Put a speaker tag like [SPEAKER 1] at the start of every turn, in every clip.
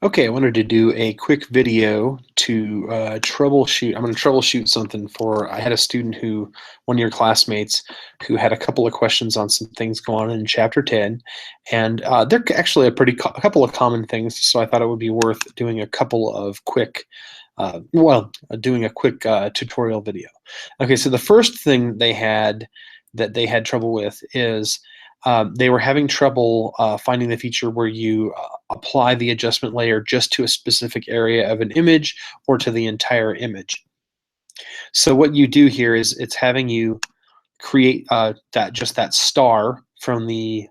[SPEAKER 1] Okay, I wanted to do a quick video to troubleshoot. I'm going to troubleshoot something for. I had a student one of your classmates, who had a couple of questions on some things going on in Chapter 10, and they're actually a couple of common things. So I thought it would be worth doing a couple of quick, doing a quick tutorial video. Okay, so the first thing that they had trouble with is they were having trouble finding the feature where you apply the adjustment layer just to a specific area of an image or to the entire image. So what you do here is it's having you create that star from the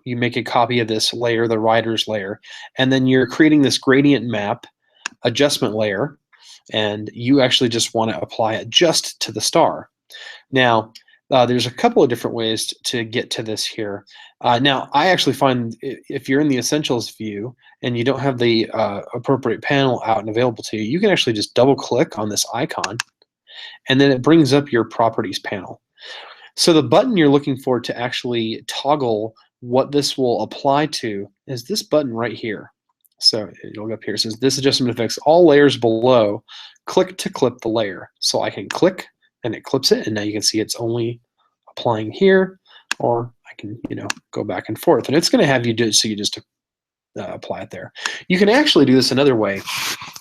[SPEAKER 1] you make a copy of this layer, the writer's layer, and then you're creating this gradient map adjustment layer, and you actually just want to apply it just to the star. Now, there's a couple of different ways to get to this here. Now, I actually find if you're in the Essentials view and you don't have the appropriate panel out and available to you, you can actually just double click on this icon, and then it brings up your Properties panel. So the button you're looking for to actually toggle what this will apply to is this button right here. So you'll go up here. It says this adjustment affects all layers below. Click to clip the layer. So I can click and it clips it, and now you can see it's only applying here, or I can go back and forth, and it's going to have you do it, so you just apply it there. You can actually do this another way.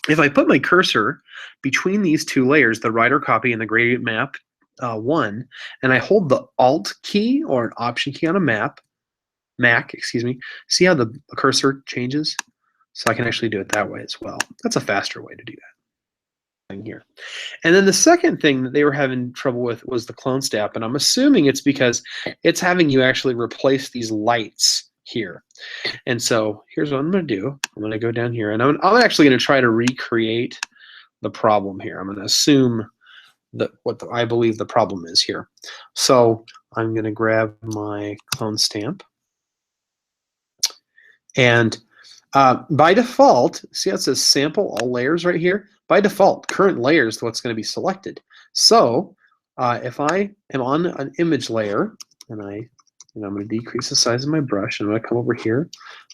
[SPEAKER 1] If I put my cursor between these two layers, the writer copy and the gradient map one, and I hold the Alt key or an Option key on a Mac, excuse me, see how the cursor changes? So I can actually do it that way as well. That's a faster way to do that here. And then the second thing that they were having trouble with was the clone step, and I'm assuming it's because it's having you actually replace these lights here. And so here's what I'm going to do. I'm going to go down here, and I'm actually going to try to recreate the problem here. I'm going to assume that I believe the problem is here. So I'm going to grab my clone stamp, and by default, see how it says sample all layers right here? By default, current layer is what's going to be selected. So if I am on an image layer, and I'm going to decrease the size of my brush, and I'm going to come over here,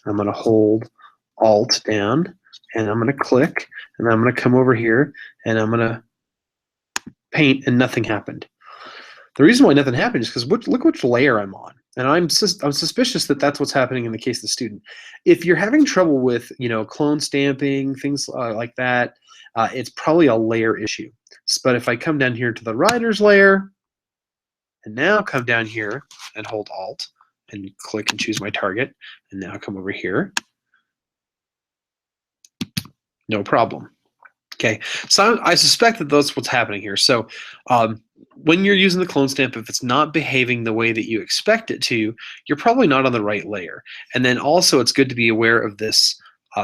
[SPEAKER 1] I'm going to hold Alt down, and I'm going to click, and I'm going to come over here, and I'm going to paint, and nothing happened. The reason why nothing happened is because look which layer I'm on. And I'm suspicious that that's what's happening in the case of the student. If you're having trouble with clone stamping, things like that, it's probably a layer issue. But if I come down here to the writer's layer, and now come down here and hold Alt and click and choose my target, and now come over here, no problem. Okay, so I suspect that that's what's happening here. So when you're using the clone stamp, if it's not behaving the way that you expect it to, you're probably not on the right layer. And then also it's good to be aware of this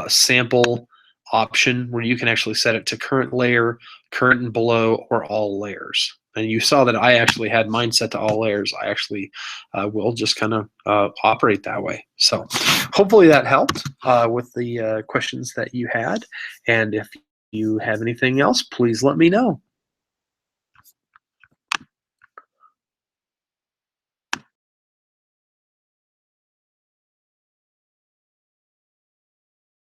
[SPEAKER 1] sample option where you can actually set it to current layer, current and below, or all layers. And you saw that I actually had mine set to all layers. I actually will just kind of operate that way. So hopefully that helped with the questions that you had. And if you have anything else, please let me know.